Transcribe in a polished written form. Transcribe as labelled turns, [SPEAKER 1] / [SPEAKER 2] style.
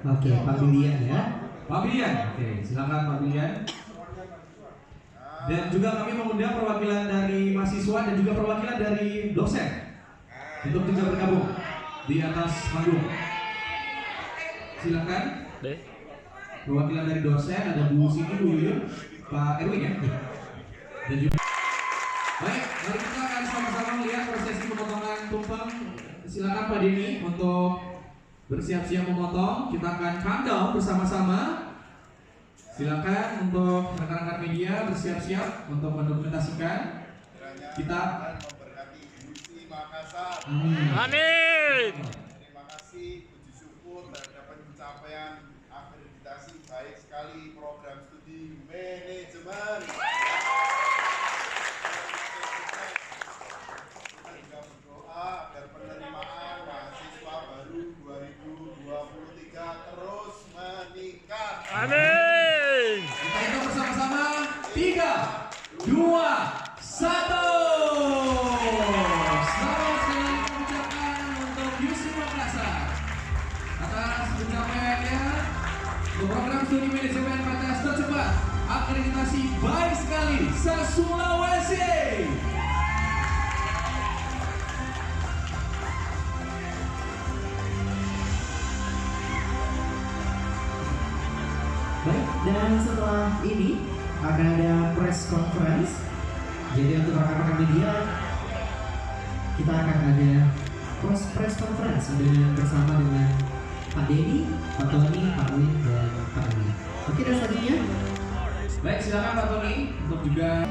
[SPEAKER 1] Oke, Pak Bilian ya.
[SPEAKER 2] Pak Bilian, oke, silakan Pak Bilian. Dan juga kami mengundang perwakilan dari mahasiswa dan juga perwakilan dari dosen untuk juga bergabung di atas panggung. Silakan. Perwakilan dari dosen ada Bu Siti, Bu Yuyun, Pak Erwin ya. Dan juga baik, mari kita akan sama-sama melihat prosesi pemotongan tumpeng. Silakan Pak Denny untuk bersiap-siap memotong. Kita akan countdown bersama-sama. Silakan untuk rekan-rekan media bersiap-siap untuk mendokumentasikan. Kita
[SPEAKER 3] memberkati UC Makassar.
[SPEAKER 2] Amin.
[SPEAKER 3] Terima kasih, puji syukur terhadap pencapaian akreditasi baik sekali program studi manajemen. Kita juga berdoa agar penerimaan mahasiswa baru 2023 terus meningkat.
[SPEAKER 2] Amin. Kita hitung bersama-sama 3, 2, 1. Selamat sekali mengucapkan untuk UC Makassar atas pencapaiannya untuk program studi manajemen PTS tercepat akreditasi baik sekali se-Sulawesi.
[SPEAKER 1] Baik, dan setelah ini akan ada press conference. Jadi untuk rekan-rekan media, kita akan ada press conference dengan bersama dengan Pak Denny, Pak Tony, Pak Win, dan Pak Ami. Oke, dan selanjutnya.
[SPEAKER 2] Baik, silakan Pak Tony untuk juga